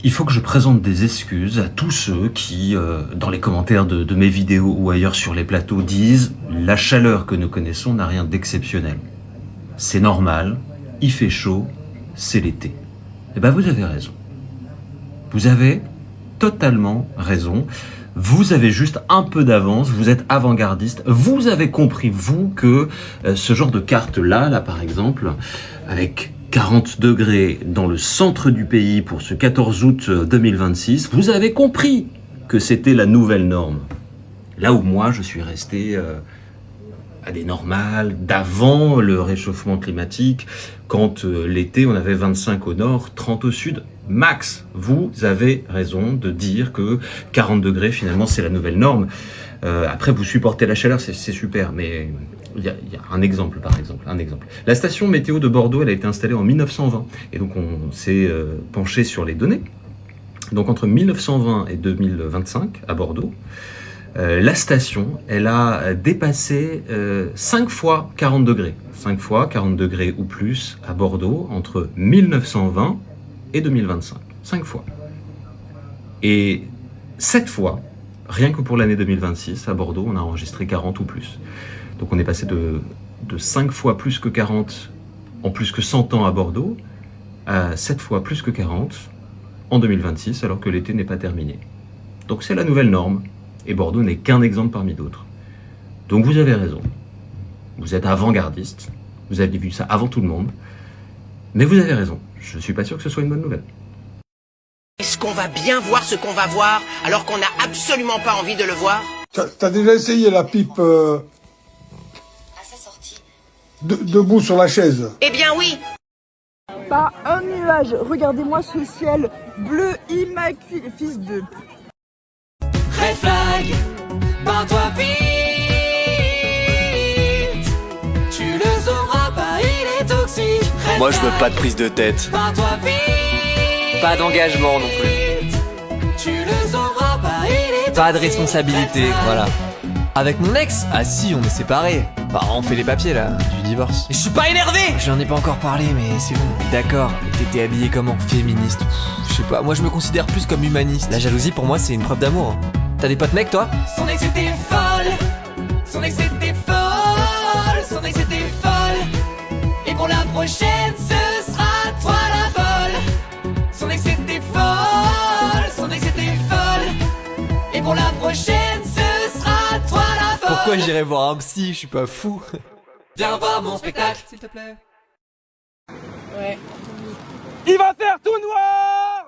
Il faut que je présente des excuses à tous ceux qui, dans les commentaires de mes vidéos ou ailleurs sur les plateaux, disent « La chaleur que nous connaissons n'a rien d'exceptionnel. C'est normal, il fait chaud, c'est l'été. » Eh bien, vous avez raison. Vous avez totalement raison. Vous avez juste un peu d'avance, vous êtes avant-gardiste. Vous avez compris, vous, que ce genre de carte-là, par exemple, avec 40 degrés dans le centre du pays pour ce 14 août 2026, vous avez compris que c'était la nouvelle norme. Là où moi, je suis resté à des normales d'avant le réchauffement climatique, quand l'été, on avait 25 au nord, 30 au sud. Max, vous avez raison de dire que 40 degrés, finalement, c'est la nouvelle norme. Après, vous supportez la chaleur, c'est super, mais il y a un exemple, par exemple. Un exemple. La station météo de Bordeaux, elle a été installée en 1920, et donc on s'est penché sur les données. Donc entre 1920 et 2025, à Bordeaux, la station, elle a dépassé 5 fois 40 degrés. 5 fois 40 degrés ou plus à Bordeaux entre 1920 et 2025. 5 fois. Et 7 fois, rien que pour l'année 2026, à Bordeaux, on a enregistré 40 ou plus. Donc on est passé de 5 fois plus que 40 en plus que 100 ans à Bordeaux, à 7 fois plus que 40 en 2026, alors que l'été n'est pas terminé. Donc c'est la nouvelle norme. Et Bordeaux n'est qu'un exemple parmi d'autres. Donc vous avez raison. Vous êtes avant-gardiste. Vous avez vu ça avant tout le monde. Mais vous avez raison. Je ne suis pas sûr que ce soit une bonne nouvelle. Est-ce qu'on va bien voir ce qu'on va voir alors qu'on n'a absolument pas envie de le voir? T'as déjà essayé la pipe À sa sortie. debout sur la chaise? Eh bien oui. Pas un nuage. Regardez-moi ce ciel bleu immaculé, fils de... Red flag, barre-toi vite. Tu le sauras pas, il est toxique. Red Moi je veux flag, pas de prise de tête. barre-toi vite. Pas d'engagement non plus. Tu le sauras pas, il est Pas de toxique. responsabilité, Red flag. voilà. Avec mon ex? Ah si, on est séparés. Bah on fait les papiers là, du divorce. Je suis pas énervé. J'en ai pas encore parlé mais c'est bon. D'accord, t'étais habillé comment? Féministe. Je sais pas, moi je me considère plus comme humaniste. La jalousie pour moi c'est une preuve d'amour. T'as des potes mecs toi? Son ex était folle. Son ex était folle. Son ex était folle. Et pour la prochaine, ce sera toi la folle. Son ex était folle. Son ex était folle. Et pour la prochaine, ce sera toi la folle. Pourquoi j'irais voir un psy? Je suis pas fou. Viens voir mon spectacle, s'il te plaît. Il va faire tout noir.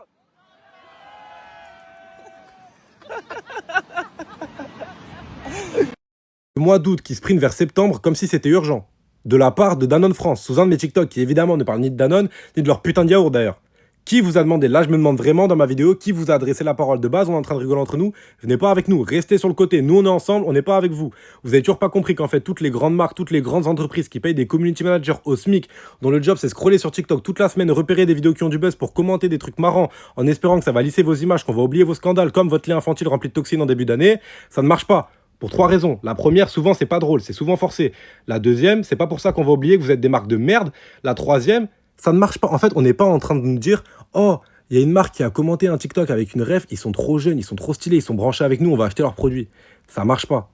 Le mois d'août qui sprint vers septembre comme si c'était urgent. De la part de Danone France, sous un de mes TikTok qui évidemment ne parle ni de Danone, ni de leur putain de yaourt d'ailleurs. Qui vous a demandé, là je me demande vraiment dans ma vidéo, qui vous a adressé la parole de base, on est en train de rigoler entre nous, venez pas avec nous, restez sur le côté, nous on est ensemble, on n'est pas avec vous. Vous avez toujours pas compris qu'en fait toutes les grandes marques, toutes les grandes entreprises qui payent des community managers au SMIC, dont le job c'est scroller sur TikTok toute la semaine, repérer des vidéos qui ont du buzz pour commenter des trucs marrants, en espérant que ça va lisser vos images, qu'on va oublier vos scandales, comme votre lait infantile rempli de toxines en début d'année, ça ne marche pas. Pour 3 raisons. La première, souvent, c'est pas drôle, c'est souvent forcé. La deuxième, c'est pas pour ça qu'on va oublier que vous êtes des marques de merde. La troisième, ça ne marche pas. En fait, on n'est pas en train de nous dire « Oh, il y a une marque qui a commenté un TikTok avec une ref, ils sont trop jeunes, ils sont trop stylés, ils sont branchés avec nous, on va acheter leurs produits. » Ça marche pas.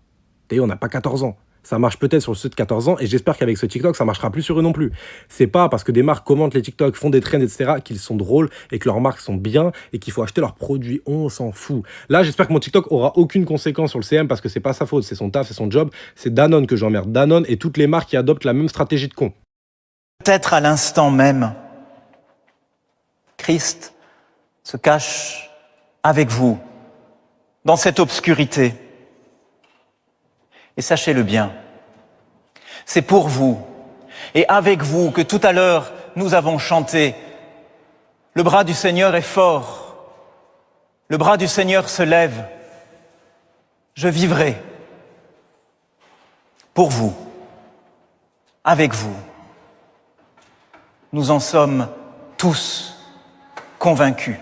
D'ailleurs, on n'a pas 14 ans. Ça marche peut-être sur ceux de 14 ans et j'espère qu'avec ce TikTok, ça marchera plus sur eux non plus. C'est pas parce que des marques commentent les TikTok, font des trends, etc. qu'ils sont drôles et que leurs marques sont bien et qu'il faut acheter leurs produits. On s'en fout. Là, j'espère que mon TikTok aura aucune conséquence sur le CM parce que c'est pas sa faute, c'est son taf, c'est son job. C'est Danone que j'emmerde. Danone et toutes les marques qui adoptent la même stratégie de con. Peut-être à l'instant même, Christ se cache avec vous dans cette obscurité. Et sachez-le bien, c'est pour vous et avec vous que tout à l'heure nous avons chanté « Le bras du Seigneur est fort, le bras du Seigneur se lève, je vivrai pour vous, avec vous ». Nous en sommes tous convaincus.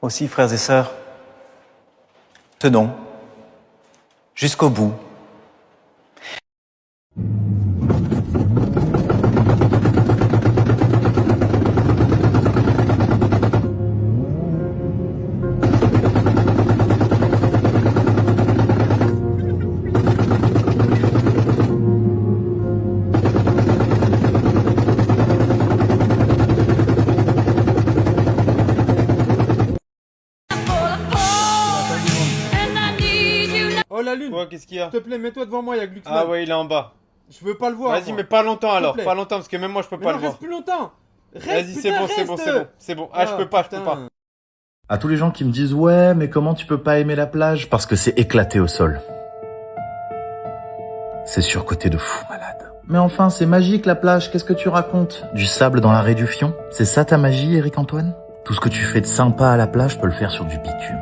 Aussi, frères et sœurs, tenons jusqu'au bout. la lune. Quoi, qu'est-ce qu'il y a? S'il te plaît, mets-toi devant moi, il y a Glucksmann. Ah ouais, il est en bas. Je veux pas le voir. Vas-y, moi. mais pas longtemps alors, plaît. pas longtemps, parce que même moi je peux Mais pas non, le voir. reste plus longtemps. Vas-y, c'est bon, c'est bon, c'est bon, c'est bon. Ah, je peux pas. À tous les gens qui me disent « Ouais, mais comment tu peux pas aimer la plage ?» Parce que c'est éclaté au sol. C'est surcoté de fou malade. Mais enfin, c'est magique la plage, qu'est-ce que tu racontes? Du sable dans la raie du fion? C'est ça ta magie, Éric-Antoine? Tout ce que tu fais de sympa à la plage peut le faire sur du bitume.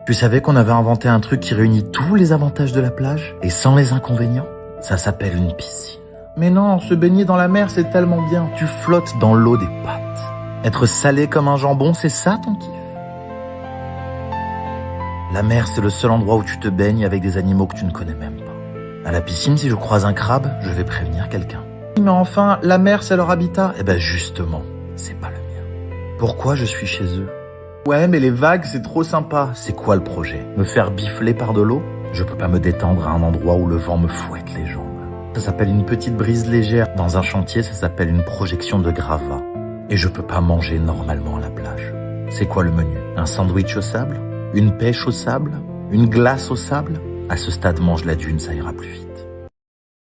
Tu savais qu'on avait inventé un truc qui réunit tous les avantages de la plage et sans les inconvénients? Ça s'appelle une piscine. Mais non, se baigner dans la mer, c'est tellement bien. Tu flottes dans l'eau des pattes. Être salé comme un jambon, c'est ça ton kiff? La mer, c'est le seul endroit où tu te baignes avec des animaux que tu ne connais même pas. À la piscine, si je croise un crabe, je vais prévenir quelqu'un. Mais enfin, la mer, c'est leur habitat. Eh ben justement, c'est pas le mien. Pourquoi je suis chez eux? Ouais, mais les vagues, c'est trop sympa. C'est quoi le projet? Me faire bifler par de l'eau? Je peux pas me détendre à un endroit où le vent me fouette les jambes. Ça s'appelle une petite brise légère. Dans un chantier, ça s'appelle une projection de gravat. Et je peux pas manger normalement à la plage. C'est quoi le menu? Un sandwich au sable? Une pêche au sable? Une glace au sable? À ce stade, mange la dune, ça ira plus vite.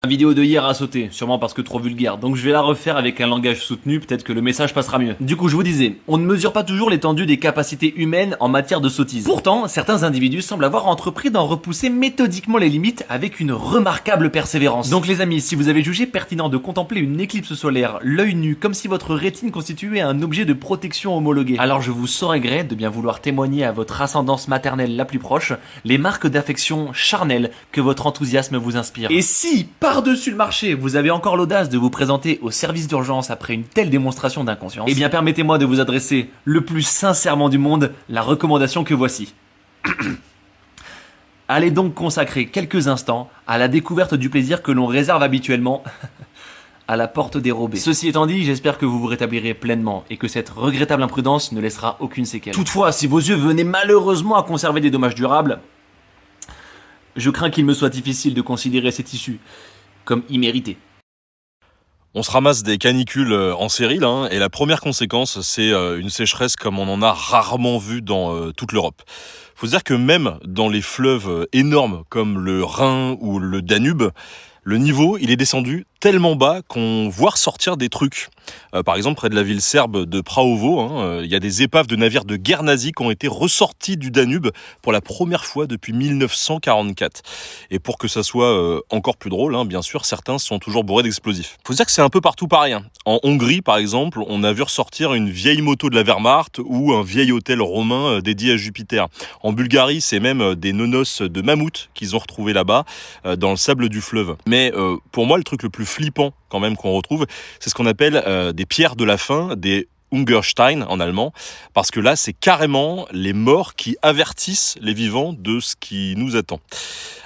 La vidéo de hier a sauté, sûrement parce que trop vulgaire, donc je vais la refaire avec un langage soutenu, peut-être que le message passera mieux. Du coup, je vous disais, on ne mesure pas toujours l'étendue des capacités humaines en matière de sottise. Pourtant, certains individus semblent avoir entrepris d'en repousser méthodiquement les limites avec une remarquable persévérance. Donc les amis, si vous avez jugé pertinent de contempler une éclipse solaire, l'œil nu, comme si votre rétine constituait un objet de protection homologué, alors je vous saurais gré de bien vouloir témoigner à votre ascendance maternelle la plus proche les marques d'affection charnelle que votre enthousiasme vous inspire. Et si, par-dessus le marché, vous avez encore l'audace de vous présenter au service d'urgence après une telle démonstration d'inconscience, eh bien permettez-moi de vous adresser le plus sincèrement du monde la recommandation que voici. Allez donc consacrer quelques instants à la découverte du plaisir que l'on réserve habituellement à la porte dérobée. Ceci étant dit, j'espère que vous vous rétablirez pleinement et que cette regrettable imprudence ne laissera aucune séquelle. Toutefois, si vos yeux venaient malheureusement à conserver des dommages durables, je crains qu'il me soit difficile de considérer cette issue comme immérité. On se ramasse des canicules en série là, hein, et la première conséquence, c'est une sécheresse comme on en a rarement vu dans toute l'Europe. Faut se dire que même dans les fleuves énormes comme le Rhin ou le Danube, le niveau il est descendu tellement bas qu'on voit ressortir des trucs. Par exemple, près de la ville serbe de Prahovo, il y a des épaves de navires de guerre nazie qui ont été ressortis du Danube pour la première fois depuis 1944. Et pour que ça soit encore plus drôle, bien sûr, certains sont toujours bourrés d'explosifs. Faut se dire que c'est un peu partout pareil. En Hongrie, par exemple, on a vu ressortir une vieille moto de la Wehrmacht ou un vieil hôtel romain dédié à Jupiter. En Bulgarie, c'est même des nonos de mammouth qu'ils ont retrouvés là-bas, dans le sable du fleuve. Mais pour moi, le truc le plus flippant quand même qu'on retrouve, c'est ce qu'on appelle des pierres de la faim, des Hungerstein en allemand, parce que là c'est carrément les morts qui avertissent les vivants de ce qui nous attend.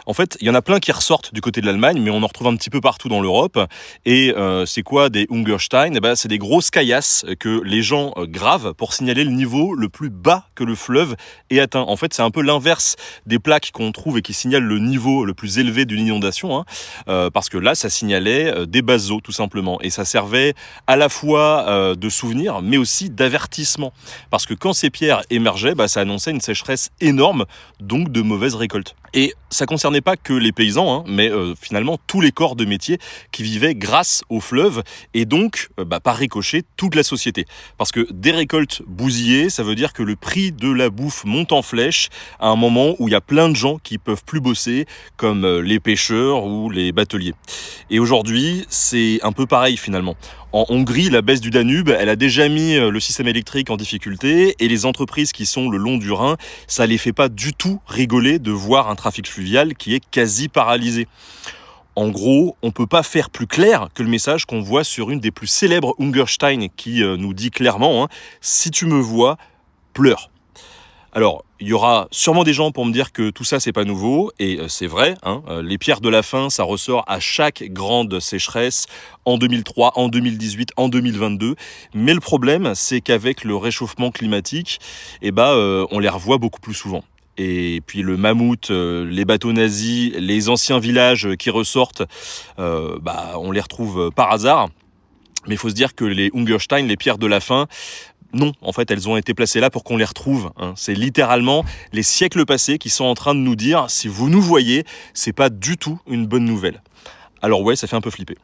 En fait, il y en a plein qui ressortent du côté de l'Allemagne, mais on en retrouve un petit peu partout dans l'Europe. Et c'est quoi des Hungerstein? C'est des grosses caillasses que les gens gravent pour signaler le niveau le plus bas que le fleuve ait atteint. En fait, c'est un peu l'inverse des plaques qu'on trouve et qui signalent le niveau le plus élevé d'une inondation, parce que là, ça signalait des basses eaux, tout simplement. Et ça servait à la fois de souvenir, mais aussi d'avertissement. Parce que quand ces pierres émergeaient, ça annonçait une sécheresse énorme, donc de mauvaises récoltes. Et ça concernait pas que les paysans, mais finalement tous les corps de métier qui vivaient grâce au fleuve et donc par ricochet toute la société. Parce que des récoltes bousillées, ça veut dire que le prix de la bouffe monte en flèche à un moment où il y a plein de gens qui peuvent plus bosser, comme les pêcheurs ou les bateliers. Et aujourd'hui, c'est un peu pareil finalement. En Hongrie, la baisse du Danube, elle a déjà mis le système électrique en difficulté et les entreprises qui sont le long du Rhin, ça les fait pas du tout rigoler de voir un trafic fluvial qui est quasi paralysé. En gros, on peut pas faire plus clair que le message qu'on voit sur une des plus célèbres Hungerstein qui nous dit clairement « Si tu me vois, pleure ». Alors, il y aura sûrement des gens pour me dire que tout ça, c'est pas nouveau, et c'est vrai, les pierres de la faim, ça ressort à chaque grande sécheresse, en 2003, en 2018, en 2022, mais le problème, c'est qu'avec le réchauffement climatique, on les revoit beaucoup plus souvent. Et puis le mammouth, les bateaux nazis, les anciens villages qui ressortent, on les retrouve par hasard, mais il faut se dire que les Hungerstein, les pierres de la faim, Non, en fait, elles ont été placées là pour qu'on les retrouve. Hein. C'est littéralement les siècles passés qui sont en train de nous dire, si vous nous voyez, c'est pas du tout une bonne nouvelle. Alors ouais, ça fait un peu flipper.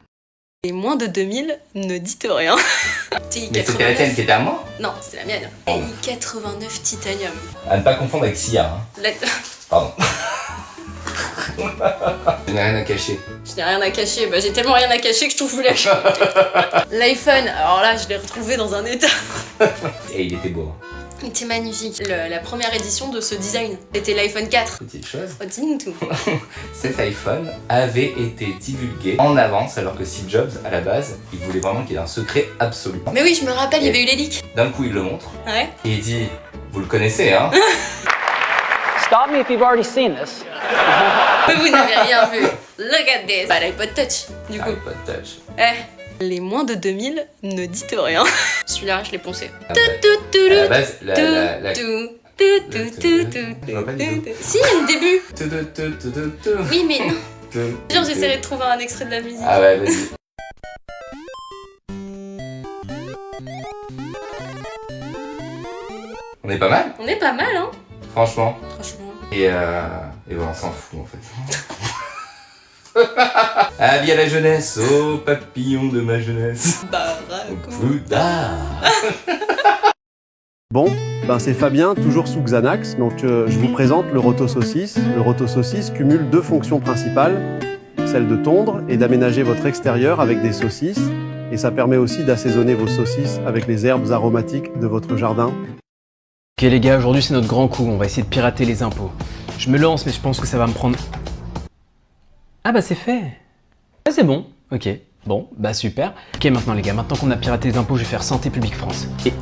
Et moins de 2000, ne dites rien. Mais c'était la tienne qui était à moi? Non, c'était la mienne. TI 89 titanium. À ne pas confondre avec Sia. Hein. Pardon. Je n'ai rien à cacher. Je n'ai rien à cacher, bah j'ai tellement rien à cacher que je tout voulais. L'iPhone, alors là je l'ai retrouvé dans un état. Et il était beau. Il était magnifique. La première édition de ce design, c'était l'iPhone 4. Petite chose. Dis-nous tout. Cet iPhone avait été divulgué en avance alors que Steve Jobs, à la base, il voulait vraiment qu'il y ait un secret absolu. Mais oui, je me rappelle, il y avait eu les leaks. D'un coup, il le montre. Ouais. Et il dit, vous le connaissez, hein? Stop me if you've already seen this. Mais vous n'avez rien vu. Look at this. Bah l'iPod Touch, du coup. iPod Touch. Les moins de 2000, ne dites rien. Celui-là, je l'ai poncé. À la base, Si, le début. Oui, mais non. Genre, j'essaierai de trouver un extrait de la musique. Ah ouais, vas-y. On est pas mal? On est pas mal, hein? Franchement. Et bon, on s'en fout en fait. Avis à la jeunesse, ô papillon de ma jeunesse. Barracuda. Bon, ben c'est Fabien, toujours sous Xanax. Donc je vous présente le rotosaucisse. Le rotosaucisse cumule deux fonctions principales, celle de tondre et d'aménager votre extérieur avec des saucisses. Et ça permet aussi d'assaisonner vos saucisses avec les herbes aromatiques de votre jardin. Ok les gars, aujourd'hui c'est notre grand coup, on va essayer de pirater les impôts. Je me lance mais je pense que ça va me prendre... Ah bah c'est fait. Ah c'est bon, ok. Bon, bah super. Ok maintenant les gars, maintenant qu'on a piraté les impôts, je vais faire Santé publique France. Et...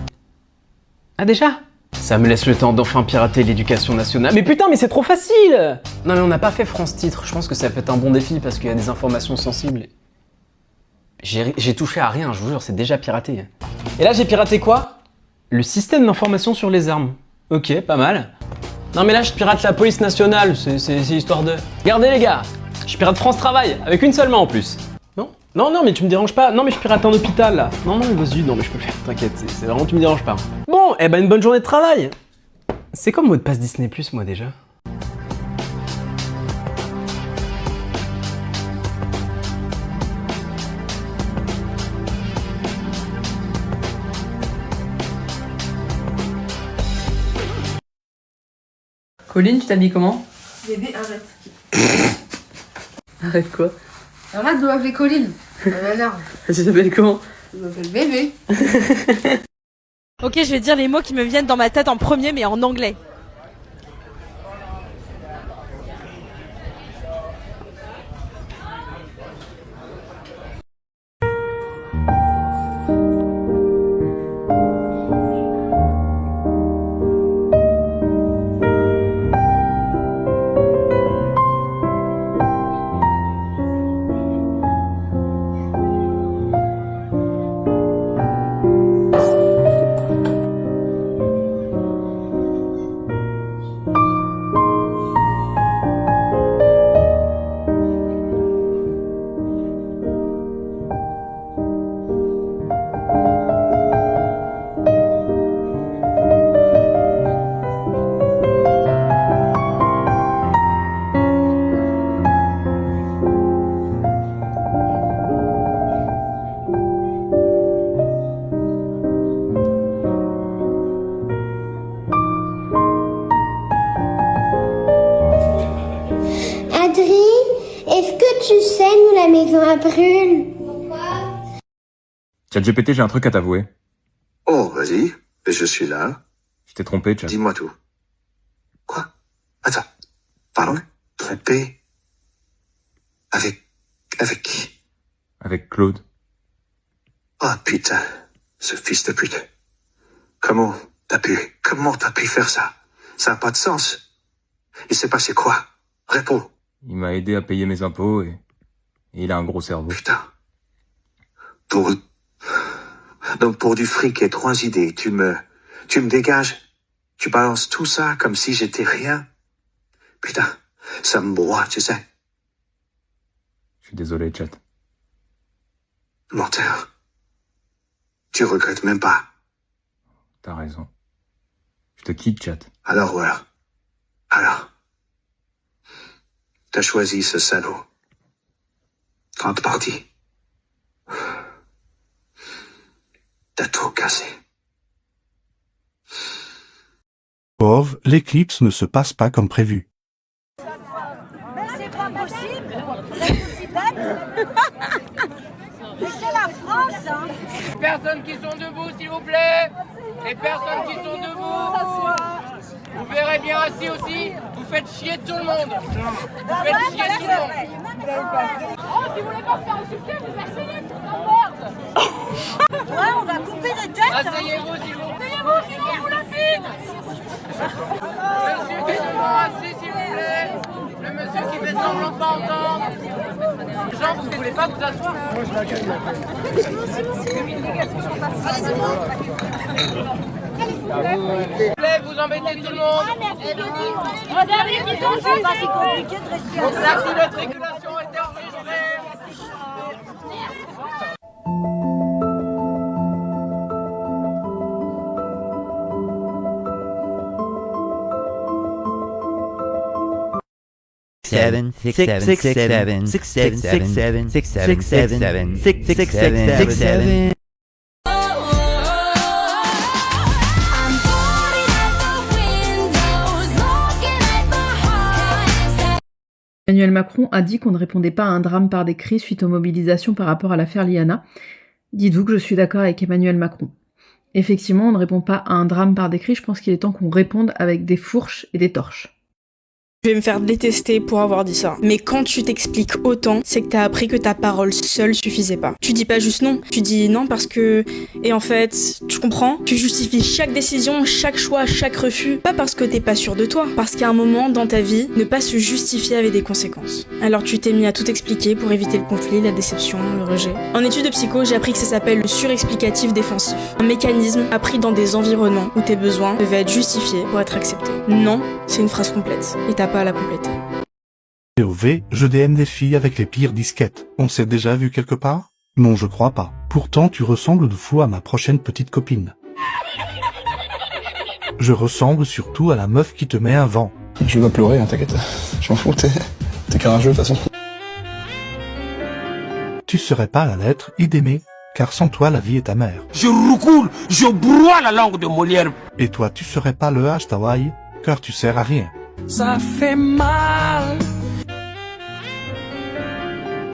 Ah déjà? Ça me laisse le temps d'enfin pirater l'éducation nationale. Mais putain mais c'est trop facile! Non mais on n'a pas fait France Titre, je pense que ça peut être un bon défi parce qu'il y a des informations sensibles. J'ai touché à rien, je vous jure, c'est déjà piraté. Et là j'ai piraté quoi? Le système d'information sur les armes. Ok, pas mal. Non mais là je pirate la police nationale, c'est histoire de... Regardez les gars, je pirate France Travail, avec une seule main en plus. Non? Non mais tu me déranges pas. Non mais je pirate un hôpital là. Non vas-y, non mais je peux le faire, t'inquiète, c'est vraiment tu me déranges pas. Bon, eh ben une bonne journée de travail. C'est quoi le mot de passe Disney+, moi déjà? Colline, tu t'habilles comment? Bébé, arrête. Arrête quoi? Arrête de m'appeler Colline. Ça m'énerve. Tu t'appelles comment? Je m'appelle Bébé. Ok, je vais dire les mots qui me viennent dans ma tête en premier, mais en anglais. Est-ce que tu sais, nous, la maison elle brûle? Pourquoi? ChatGPT, j'ai un truc à t'avouer. Oh, vas-y, je suis là. Je t'ai trompé, Chat. Dis-moi tout. Quoi? Attends, pardon? Trompé? Avec qui? Avec Claude. Ah putain, ce fils de pute. Comment t'as pu faire ça? Ça n'a pas de sens. Il s'est passé quoi? Réponds. Il m'a aidé à payer mes impôts et il a un gros cerveau. Putain. Donc pour du fric et 3 idées, tu me dégages? Tu balances tout ça comme si j'étais rien? Putain, ça me broie, tu sais. Je suis désolé, Chat. Menteur. Tu regrettes même pas. T'as raison. Je te quitte, chat. Alors voilà. Alors. T'as choisi ce salaud. 30 parties. T'as tout cassé. Pauvre, l'éclipse ne se passe pas comme prévu. Mais c'est pas possible. C'est aussi bête. Mais c'est la France, hein. Les personnes qui sont debout, s'il vous plaît. Les personnes qui sont debout. Vous verrez bien assis aussi. Vous faites chier tout le monde. Vous faites chier tout le monde. Oh, si vous voulez pas faire un succès, vous asseyez, merde. Ouais, on va couper les têtes. Asseyez-vous, s'il vous plaît. Asseyez-vous, sinon on vous la file. Monsieur qui est devant, assis, s'il vous plaît. Le monsieur qui fait semblant de pas entendre. Jean, vous ne voulez pas vous asseoir? Moi, je la gagne. S'il vous plaît, vous embêtez tout le monde. Regardez, c'est pas si compliqué de rester Vos actes de matriculation ont été enregistrés. Seven, six, seven, six, seven, six, seven, six, seven, six, seven, seven, six, six, seven, six, seven. Emmanuel Macron a dit qu'on ne répondait pas à un drame par décret suite aux mobilisations par rapport à l'affaire Liana. Dites-vous que je suis d'accord avec Emmanuel Macron. Effectivement, on ne répond pas à un drame par décret, je pense qu'il est temps qu'on réponde avec des fourches et des torches. Je vais me faire détester pour avoir dit ça. Mais quand tu t'expliques autant, c'est que t'as appris que ta parole seule suffisait pas. Tu dis pas juste non, tu dis non parce que... Et en fait, tu comprends? Tu justifies chaque décision, chaque choix, chaque refus, pas parce que t'es pas sûr de toi, parce qu'à un moment dans ta vie, ne pas se justifier avait des conséquences. Alors tu t'es mis à tout expliquer pour éviter le conflit, la déception, le rejet. En études de psycho, j'ai appris que ça s'appelle le surexplicatif défensif. Un mécanisme appris dans des environnements où tes besoins devaient être justifiés pour être acceptés. Non, c'est une phrase complète. Et t'as pas à la compléter. POV, je DM des filles avec les pires disquettes. On s'est déjà vu quelque part? Non, je crois pas. Pourtant, tu ressembles de fou à ma prochaine petite copine. Je ressemble surtout à la meuf qui te met un vent. Je vais pas pleurer, hein, t'inquiète. Je m'en fous, t'es qu'un jeu de toute façon. Tu serais pas la lettre I d'aimer, car sans toi la vie est amère. Je roucoule, je broie la langue de Molière. Et toi, tu serais pas le H Hawaii, car tu sers à rien. Ça fait mal.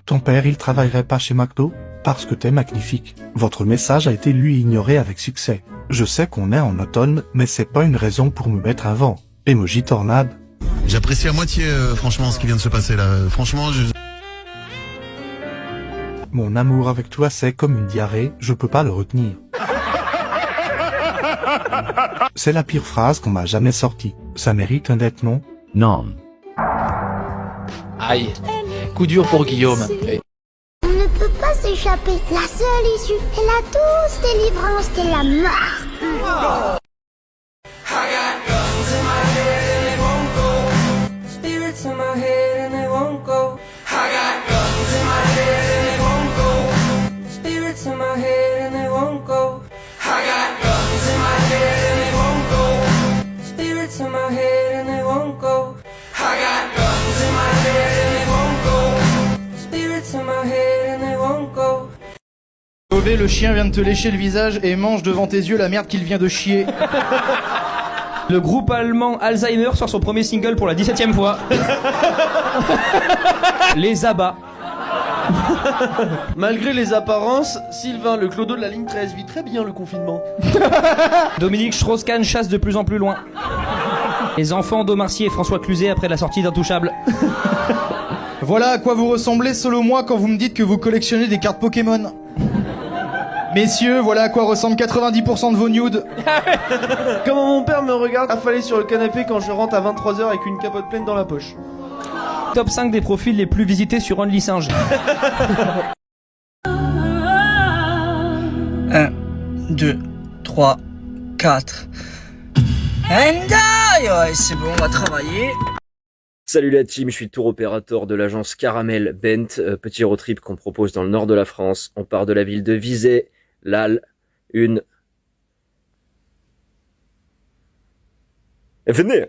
Ton père, il travaillerait pas chez McDo? Parce que t'es magnifique. Votre message a été lui ignoré avec succès. Je sais qu'on est en automne, mais c'est pas une raison pour me mettre un vent. Emoji tornade. J'apprécie à moitié, franchement, ce qui vient de se passer là. Franchement, Mon amour avec toi, c'est comme une diarrhée, je peux pas le retenir. C'est la pire phrase qu'on m'a jamais sortie. Ça mérite un net non? Non. Aïe, coup dur pour Guillaume. On ne peut pas s'échapper. La seule issue est la douce délivrance de la mort. Spirits in my head and they won't go. I got guns in my head and they won't go. Spirits in my head and they won't go. I got guns in my head and they won't go. Spirits in my head and they won't go. I got guns in my head and they won't go. Spirits in my head and they won't go. Ové, le chien vient de te lécher le visage et mange devant tes yeux la merde qu'il vient de chier. Le groupe allemand Alzheimer sort son premier single pour la 17e fois. Les abats. Malgré les apparences, Sylvain, le clodo de la ligne 13, vit très bien le confinement. Dominique Strauss-Kahn chasse de plus en plus loin. Les enfants d'Omar Sy et François Cluzet après la sortie d'Intouchable. Voilà à quoi vous ressemblez selon moi quand vous me dites que vous collectionnez des cartes Pokémon. Messieurs, voilà à quoi ressemblent 90% de vos nudes. Comment mon père me regarde affalé sur le canapé quand je rentre à 23h avec une capote pleine dans la poche. Top 5 des profils les plus visités sur OnlySinge. 1, 2, 3, 4. Ouais, c'est bon, on va travailler. Salut la team, je suis tour opérateur de l'agence Caramel Bent, petit road trip qu'on propose dans le nord de la France. On part de la ville de Visé, l'Al, une Venez.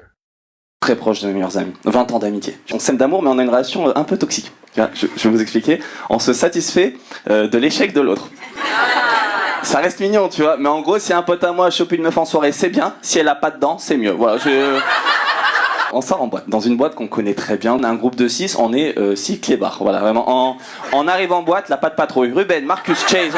Très proche de mes meilleurs amis, 20 ans d'amitié. On s'aime d'amour, mais on a une relation un peu toxique. Je vais vous expliquer. On se satisfait de l'échec de l'autre. Ça reste mignon, tu vois, mais en gros, si un pote à moi a chopé une meuf en soirée, c'est bien. Si elle a pas dedans, c'est mieux. Voilà, on sort en boîte. Dans une boîte qu'on connaît très bien. On a un groupe de 6, on est 6 clébards. Voilà, vraiment. On arrive en boîte, la patte patrouille. Ruben, Marcus, Chase.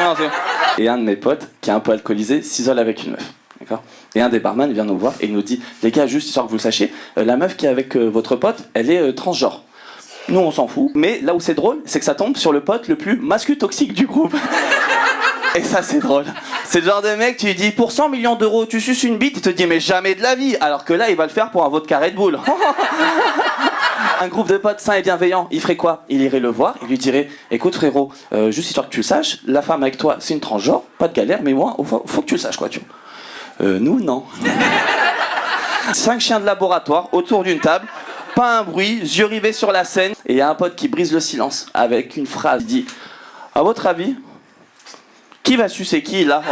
Et un de mes potes, qui est un peu alcoolisé, s'isole avec une meuf. D'accord ? Et un des barman vient nous voir et il nous dit: les gars, juste histoire que vous le sachiez, la meuf qui est avec votre pote, elle est transgenre. Nous, on s'en fout. Mais là où c'est drôle, c'est que ça tombe sur le pote le plus masculin toxique du groupe. Et ça, c'est drôle. C'est le genre de mec, tu lui dis pour 100 millions d'euros, tu suces une bite, il te dit mais jamais de la vie. Alors que là, il va le faire pour un vodka Red Bull. Un groupe de potes sains et bienveillants, il ferait quoi? Il irait le voir, il lui dirait: écoute frérot, juste histoire que tu le saches, la femme avec toi, c'est une transgenre, pas de galère, mais moi, faut que tu le saches, quoi, tu vois. Nous, non. 5 chiens de laboratoire autour d'une table, pas un bruit, yeux rivés sur la scène, et il y a un pote qui brise le silence avec une phrase. Il dit: à votre avis, qui va sucer qui là?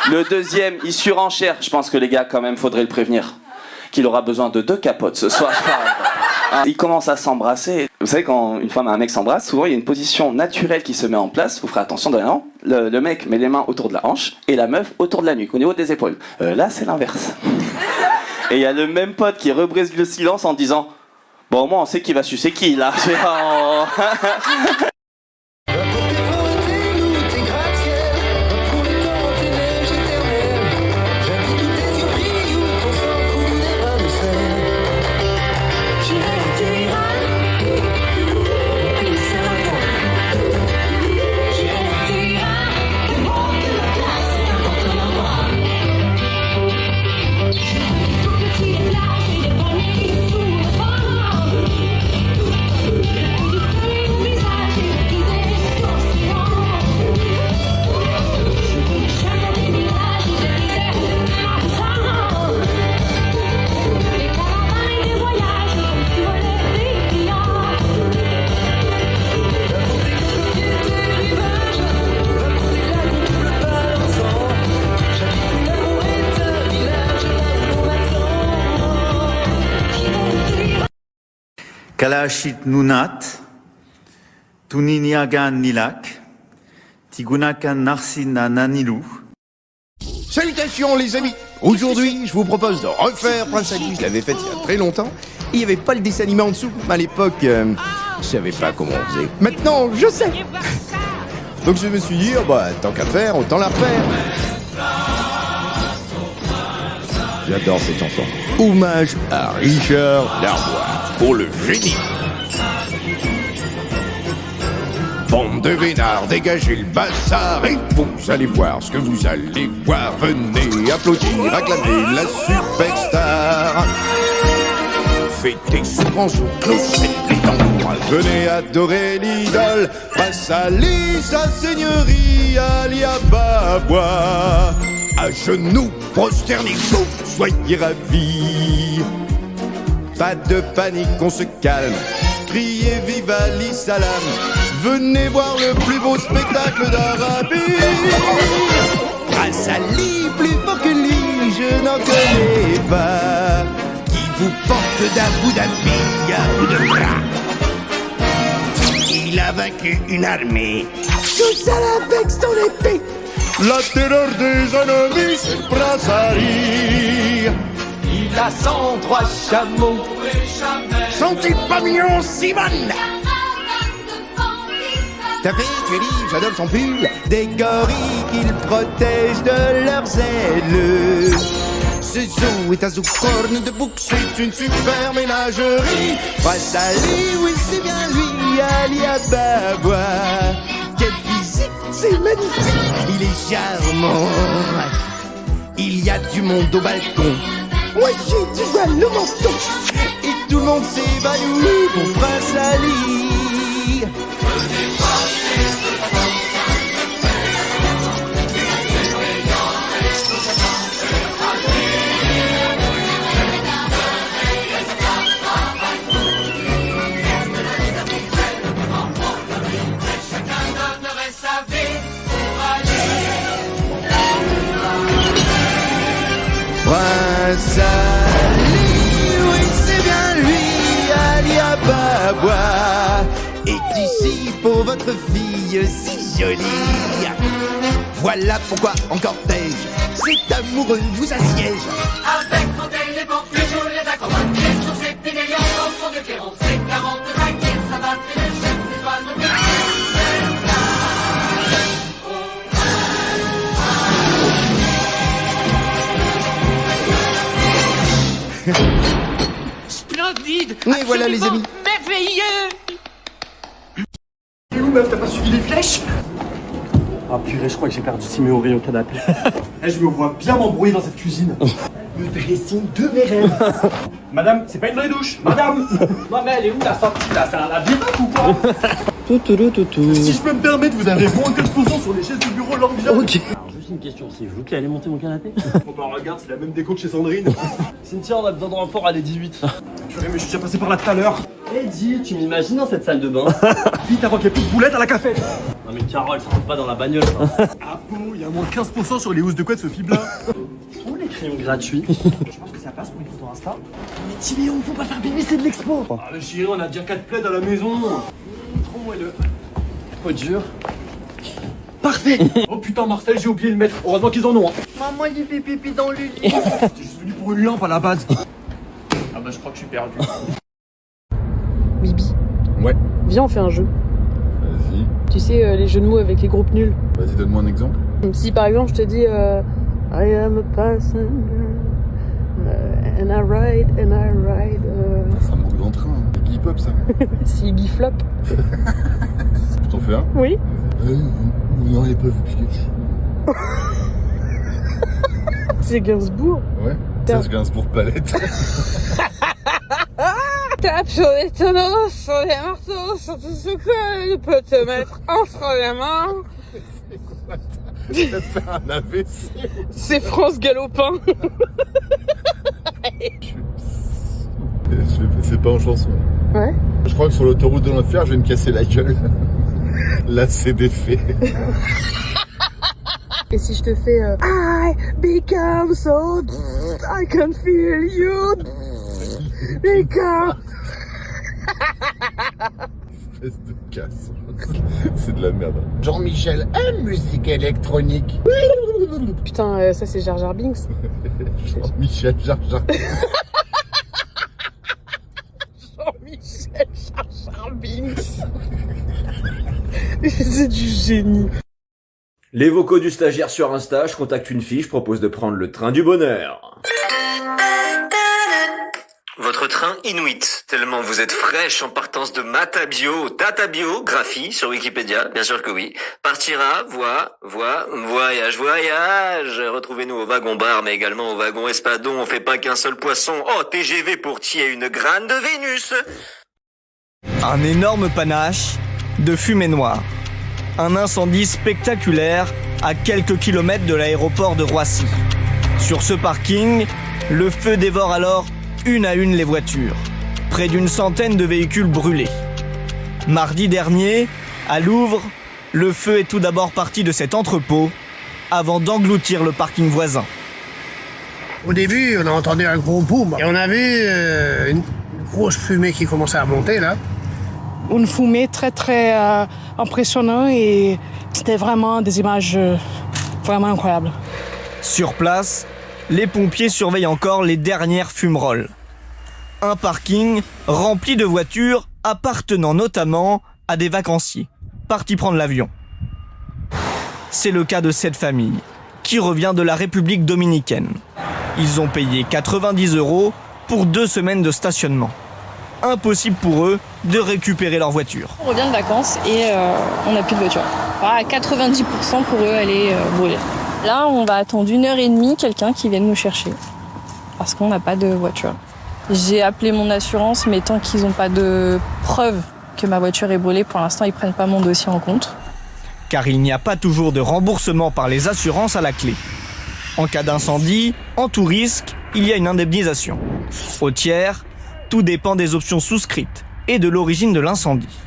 Le deuxième, il surenchère. Je pense que les gars, quand même, faudrait le prévenir qu'il aura besoin de 2 capotes ce soir. Il commence à s'embrasser. Vous savez, quand une femme et un mec s'embrassent, souvent il y a une position naturelle qui se met en place. Vous ferez attention derrière. Le mec met les mains autour de la hanche et la meuf autour de la nuque, au niveau des épaules. Là, c'est l'inverse. Et il y a le même pote qui rebrise le silence en disant: bon, au moins on sait qui va sucer qui là. Kalashit Nunat, Tuniniagan Nilak, Tigunakan Narsina Nanilu. Salutations les amis. Aujourd'hui, je vous propose de refaire Prince Ali. Je l'avais fait il y a très longtemps. Il n'y avait pas le dessin animé en dessous. À l'époque, je savais pas comment on faisait. Maintenant, je sais. Donc je me suis dit, tant qu'à faire, autant la refaire. J'adore cette chanson. Hommage à Richard Darbois pour le génie. Bande de vénards, dégagez le bazar et vous allez voir ce que vous allez voir. Venez applaudir, acclamer la superstar. Fêtez ce grand jour, clochette, les tambours. Venez adorer l'idole, Prince Ali, sa seigneurie, Ali Ababa. À genoux, prosternez-vous, soyez ravis. Pas de panique, on se calme. Criez vive Ali Salam. Venez voir le plus beau spectacle d'Arabie. Prince Ali, plus fort que lui, je n'en connais pas. Qui vous porte d'Abu Dhabi à bout de bras. Il a vaincu une armée. Tout seul avec son épée. La terreur des ennemis, c'est le Prince Ali. Il a 103 chameaux. Sont-ils pas mignons, Simone? T'as fait, tu es libre, j'adore son pull. Des gorilles qu'il protège de leurs ailes. Ce zoo est un zoo corne de bouc, c'est une super ménagerie. Prince Ali, oui c'est bien lui, Ali Ababa. Quelle physique, c'est magnifique. Il est charmant. Il y a du monde au balcon. Ouais, tu vois le menton. Et tout le monde s'évanouit pour Prince Ali. Prince Ali. pour votre fille si jolie. Voilà pourquoi en cortège, cet amoureux vous assiège. Avec mon téléphone, toujours les accompagne. Sur ces petits millions, dans son éclairant, c'est 40 vagues, ça va très les jeunes, c'est oiseaux de Splendide. Mais voilà les amis. Merveilleux. T'es où meuf, t'as pas suivi les flèches? Ah purée, je crois que j'ai perdu Simé au rayon canapé. Je me vois bien m'embrouiller dans cette cuisine. Le dressing de mes rêves. Madame, c'est pas une vraie douche. Madame. Non mais elle est où la sortie là? C'est un labyrinthe ou quoi? Si je peux me permettre, vous avez moins 15% sur les chaises de bureau Languia. Ok. Juste une question, c'est vous qui allez monter mon canapé? Bon bah regarde, c'est la même déco que chez Sandrine. Cynthia, on a besoin de renfort à les 18. Purée, mais je suis déjà passé par là tout à l'heure. Eddie, tu m'imagines dans cette salle de bain? Vite avant qu'il y ait plus de boulettes à la café. Non mais Carole, ça rentre pas dans la bagnole ça. Ah bon, il y a moins 15% sur les housses de quoi de ce fib là. Ils sont où les crayons gratuits? Je pense que ça passe pour une photo Insta. Mais Timéon, faut pas faire bébé, c'est de l'expo. Ah mais chérie, on a déjà 4 plaids à la maison. Trop moelleux. Trop dur. Parfait. Oh putain Marcel, j'ai oublié de le mettre. Heureusement qu'ils en ont. Maman, il fait pipi dans le lit. J'étais juste venu pour une lampe à la base. Ah bah je crois que je suis perdu. Bibi, Ouais, viens on fait un jeu. vas-y. Tu sais, les jeux de mots avec les groupes nuls. Vas-y, donne-moi un exemple. Si par exemple je te dis I am a passenger and I ride Ça manque d'entrain. Hein. C'est hip-hop ça. C'est Iggy Flop. Je t'en fais un? Oui. Vous n'auriez pas vu Pikachu. C'est Gainsbourg. Ouais. Ça se Gainsbourg palette. Tape sur les tonneaux, sur les marteaux, sur tout ce que peut te mettre entre les mains. C'est quoi? T'as fait un AVC. C'est France Galopin. C'est pas en chanson. Ouais. Je crois que sur l'autoroute de l'enfer, je vais me casser la gueule. Là, c'est des faits. Et si je te fais I become so I can feel you become Espèce de casse. C'est de la merde. Jean-Michel aime musique électronique. Putain, ça c'est Jar Jar Binks. Jean-Michel Jar Jar. Jean-Michel Jar Jar Binks. C'est du génie. Les vocaux du stagiaire sur Insta, je contacte une fille, je propose de prendre le train du bonheur. Votre train Inuit, tellement vous êtes fraîche en partance de Matabio, Tatabio, graphie sur Wikipédia, bien sûr que oui, partira, voyage. Retrouvez-nous au wagon bar, mais également au wagon espadon, on fait pas qu'un seul poisson. Oh, TGV pour tirer une graine de Vénus. Un énorme panache de fumée noire. Un incendie spectaculaire à quelques kilomètres de l'aéroport de Roissy. Sur ce parking, le feu dévore alors une à une les voitures. Près d'une centaine de véhicules brûlés. Mardi dernier, à Louvre, le feu est tout d'abord parti de cet entrepôt avant d'engloutir le parking voisin. Au début, on a entendu un gros boom et on a vu une grosse fumée qui commençait à monter là. Une fumée très impressionnante et c'était vraiment des images vraiment incroyables. Sur place, les pompiers surveillent encore les dernières fumerolles. Un parking rempli de voitures appartenant notamment à des vacanciers, partis prendre l'avion. C'est le cas de cette famille, qui revient de la République dominicaine. Ils ont payé 90 € pour 2 semaines de stationnement. Impossible pour eux de récupérer leur voiture. On revient de vacances et on n'a plus de voiture. À 90% pour eux, elle est brûlée. Là, on va attendre 1h30 quelqu'un qui vienne nous chercher parce qu'on n'a pas de voiture. J'ai appelé mon assurance, mais tant qu'ils n'ont pas de preuve que ma voiture est brûlée, pour l'instant, ils prennent pas mon dossier en compte. Car il n'y a pas toujours de remboursement par les assurances à la clé. En cas d'incendie, en tout risque, il y a une indemnisation. Au tiers, tout dépend des options souscrites et de l'origine de l'incendie.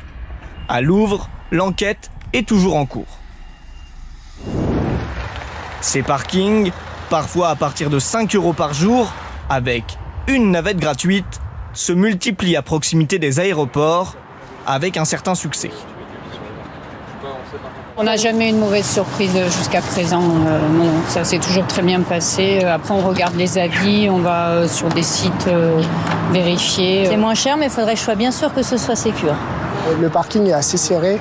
À Louvre, l'enquête est toujours en cours. Ces parkings, parfois à partir de 5 € par jour, avec une navette gratuite, se multiplient à proximité des aéroports avec un certain succès. On n'a jamais eu une mauvaise surprise jusqu'à présent. Non, ça s'est toujours très bien passé. Après, on regarde les avis, on va sur des sites vérifier. C'est moins cher, mais il faudrait que je sois bien sûr que ce soit sécure. Le parking est assez serré,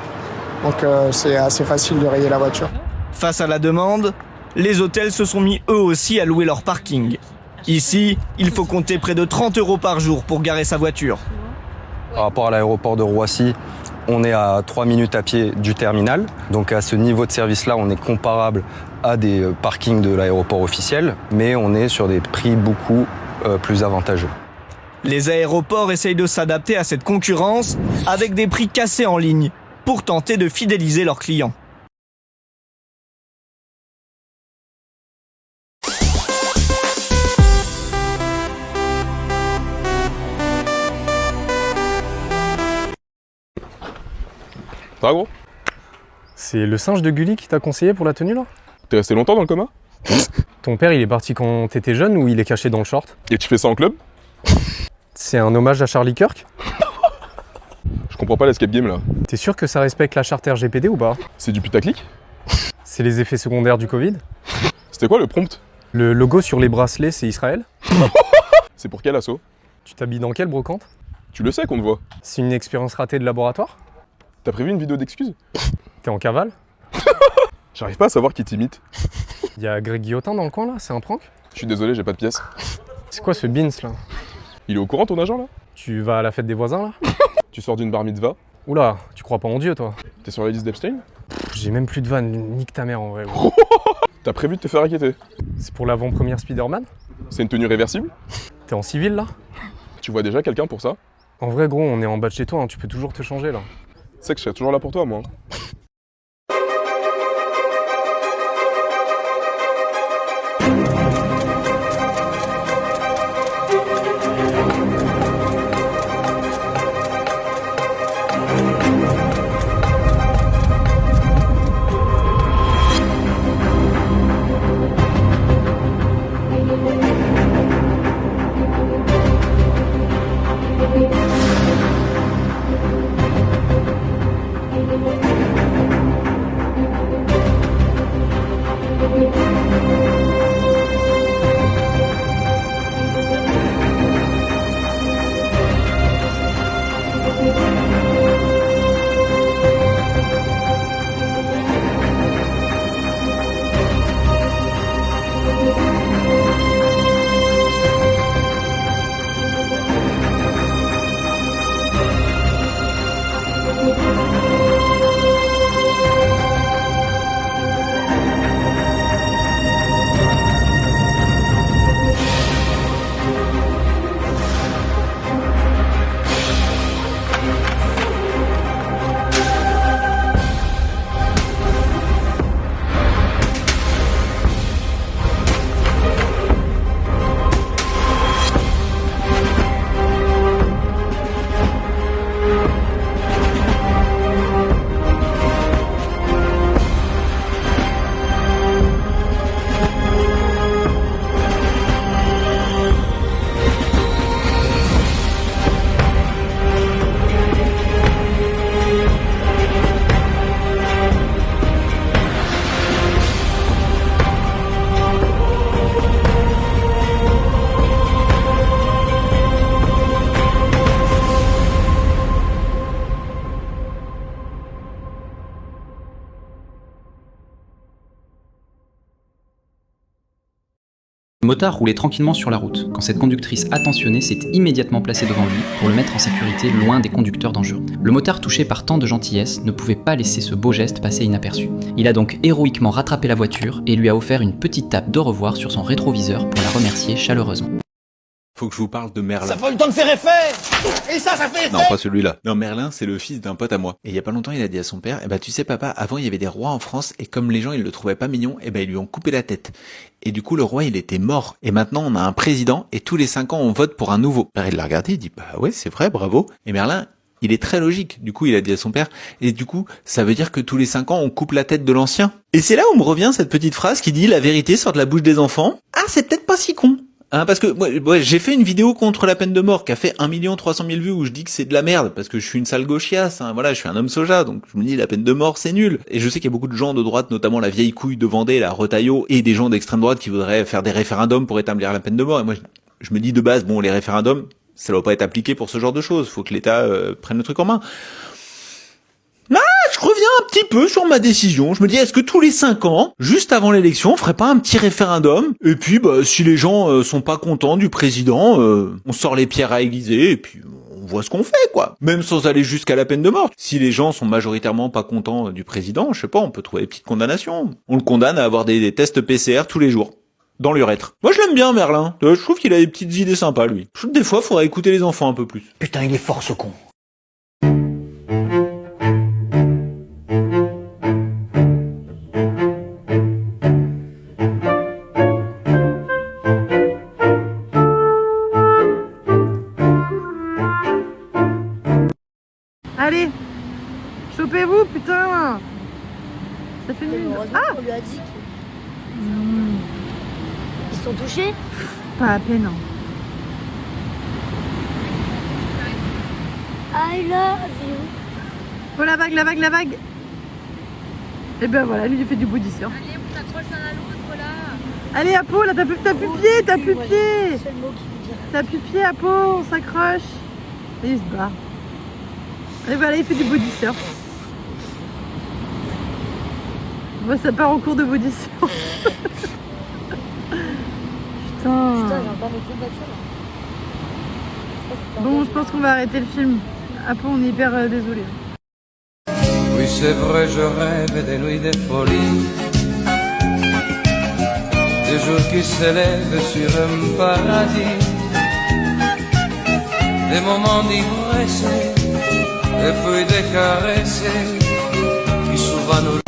donc c'est assez facile de rayer la voiture. Face à la demande, les hôtels se sont mis eux aussi à louer leur parking. Ici, il faut compter près de 30 € par jour pour garer sa voiture. Par rapport à l'aéroport de Roissy, on est à 3 minutes à pied du terminal. Donc à ce niveau de service-là, on est comparable à des parkings de l'aéroport officiel, mais on est sur des prix beaucoup plus avantageux. Les aéroports essayent de s'adapter à cette concurrence avec des prix cassés en ligne pour tenter de fidéliser leurs clients. Ça va gros? C'est le singe de Gulli qui t'a conseillé pour la tenue là? T'es resté longtemps dans le coma? Ton père il est parti quand t'étais jeune ou il est caché dans le short? Et tu fais ça en club? C'est un hommage à Charlie Kirk? Je comprends pas l'escape game là. T'es sûr que ça respecte la charte RGPD ou pas? C'est du putaclic? C'est les effets secondaires du Covid? C'était quoi le prompt? Le logo sur les bracelets c'est Israël? C'est pour quel assaut? Tu t'habilles dans quelle brocante? Tu le sais qu'on te voit. C'est une expérience ratée de laboratoire? T'as prévu une vidéo d'excuses? T'es en cavale? J'arrive pas à savoir qui t'imite. Y'a Greg Guillotin dans le coin là, c'est un prank? Je suis désolé, j'ai pas de pièces. C'est quoi ce Beans là? Il est au courant ton agent là? Tu vas à la fête des voisins là? Tu sors d'une bar mitzvah? Oula, tu crois pas en Dieu toi? T'es sur la liste d'Epstein? J'ai même plus de vanne, nique ta mère en vrai. Gros. T'as prévu de te faire inquiéter? C'est pour l'avant-première Spider-Man? C'est une tenue réversible? T'es en civil là? Tu vois déjà quelqu'un pour ça? En vrai gros, on est en bas de chez toi, hein, tu peux toujours te changer là. Tu sais que je serai toujours là pour toi moi. Le motard roulait tranquillement sur la route, quand cette conductrice attentionnée s'est immédiatement placée devant lui pour le mettre en sécurité loin des conducteurs dangereux. Le motard, touché par tant de gentillesse, ne pouvait pas laisser ce beau geste passer inaperçu. Il a donc héroïquement rattrapé la voiture et lui a offert une petite tape d'au revoir sur son rétroviseur pour la remercier chaleureusement. Faut que je vous parle de Merlin. Ça fait le temps de faire effet! Et ça fait effet! Non, pas celui-là. Non, Merlin, c'est le fils d'un pote à moi. Et il y a pas longtemps, il a dit à son père, tu sais papa, avant il y avait des rois en France, et comme les gens ils le trouvaient pas mignon, ils lui ont coupé la tête. Et du coup, le roi, il était mort. Et maintenant, on a un président, et tous les 5 ans, on vote pour un nouveau. Le père, il l'a regardé, il dit, ouais, c'est vrai, bravo. Et Merlin, il est très logique. Du coup, il a dit à son père, et du coup, ça veut dire que tous les 5 ans, on coupe la tête de l'ancien. Et c'est là où me revient cette petite phrase qui dit, la vérité sort de la bouche des enfants. Ah, c'est peut-être pas si con. Hein, parce que moi, j'ai fait une vidéo contre la peine de mort qui a fait 1 300 000 vues où je dis que c'est de la merde parce que je suis une sale gauchiasse, hein, voilà, je suis un homme soja, donc je me dis la peine de mort c'est nul. Et je sais qu'il y a beaucoup de gens de droite, notamment la vieille couille de Vendée, la Retailleau, et des gens d'extrême droite qui voudraient faire des référendums pour établir la peine de mort. Et moi je me dis de base, bon, les référendums, ça doit pas être appliqué pour ce genre de choses, faut que l'État prenne le truc en main. Je reviens un petit peu sur ma décision. Je me dis, est-ce que tous les 5 ans, juste avant l'élection, on ferait pas un petit référendum? Et puis, si les gens sont pas contents du président, on sort les pierres à aiguiser et puis on voit ce qu'on fait, quoi. Même sans aller jusqu'à la peine de mort. Si les gens sont majoritairement pas contents du président, je sais pas, on peut trouver des petites condamnations. On le condamne à avoir des tests PCR tous les jours. Dans l'urètre. Moi, je l'aime bien, Merlin. Je trouve qu'il a des petites idées sympas, lui. Je trouve que des fois, faudrait écouter les enfants un peu plus. Putain, il est fort, ce con. Allez, chopez-vous, putain. Ça fait nul. Ah, on lui a dit que... Ils sont touchés? Pas à peine. I love you. Oh, la vague, la vague, la vague. Et ben voilà, lui il fait du body surf. Allez, on s'accroche l'un à l'autre là. Allez, Apo, là t'as plus pied, t'as plus pied. T'as plus pied, Apo, on s'accroche. Et il se barre. Et voilà, il fait du body surf. Moi, ça part en cours de body surf. Putain, j'ai un pas de voiture là. Bon, je pense qu'on va arrêter le film. Après, on est hyper désolé. Oui, c'est vrai, je rêve des nuits de folie, des jours qui s'élèvent sur un paradis, des moments d'ivresse et puis des caresses qui souvent nous...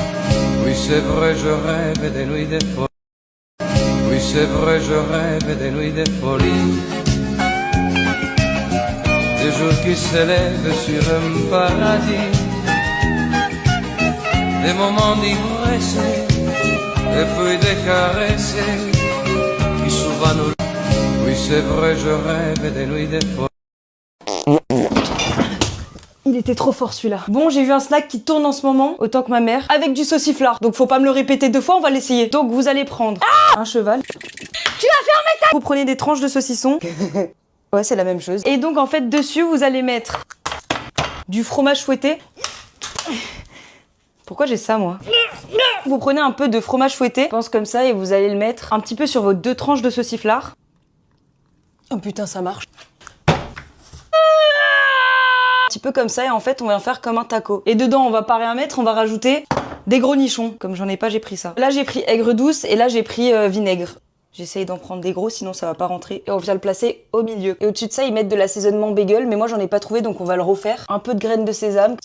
Oui, c'est vrai, je rêve des nuits de folie. Oui, c'est vrai, je rêve des nuits de folie, des jours qui s'élèvent sur un paradis, des moments d'ivresse et puis des caresses qui souvent nous... Oui, c'est vrai, je rêve des nuits de folie. Il était trop fort celui-là. Bon, j'ai vu un snack qui tourne en ce moment, autant que ma mère, avec du sauciflard. Donc faut pas me le répéter 2 fois, on va l'essayer. Donc vous allez prendre un cheval. Tu vas fermer ta... Vous prenez des tranches de saucisson. Ouais, c'est la même chose. Et donc en fait, dessus, vous allez mettre du fromage fouetté. Pourquoi j'ai ça, moi? Vous prenez un peu de fromage fouetté, je pense comme ça, et vous allez le mettre un petit peu sur vos 2 tranches de sauciflard. Oh putain, ça marche. Un petit peu comme ça, et en fait on va en faire comme un taco. Et dedans on va pas rien mettre, on va rajouter des gros nichons. Comme j'en ai pas, j'ai pris ça. Là j'ai pris aigre douce et là j'ai pris vinaigre. J'essaye d'en prendre des gros, sinon ça va pas rentrer. Et on vient le placer au milieu. Et au-dessus de ça ils mettent de l'assaisonnement bagel, mais moi j'en ai pas trouvé donc on va le refaire. Un peu de graines de sésame.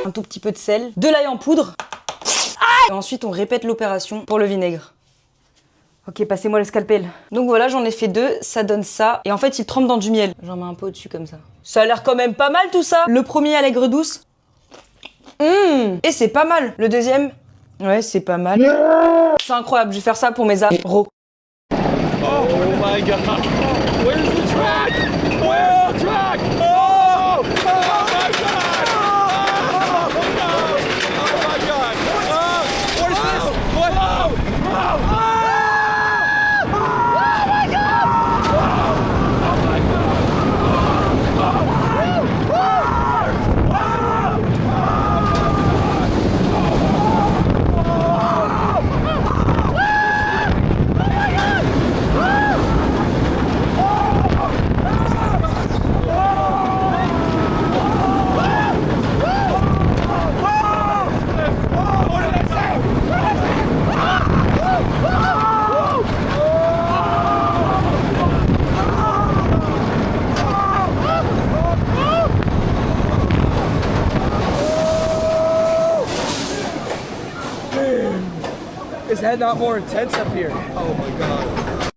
Un tout petit peu de sel. De l'ail en poudre. Et ensuite on répète l'opération pour le vinaigre. Ok, passez-moi le scalpel. Donc voilà, j'en ai fait 2, ça donne ça. Et en fait, il trempe dans du miel. J'en mets un peu au-dessus comme ça. Ça a l'air quand même pas mal tout ça. Le premier à l'aigre douce. Et c'est pas mal. Le deuxième, ouais, c'est pas mal. C'est incroyable, je vais faire ça pour mes apéros. Oh my god! Where's the track? Where's the track? Oh! Oh my god! Oh my god! Oh my god! Oh! What is this? What? Oh! Oh! Is that not more intense up here? Oh my god.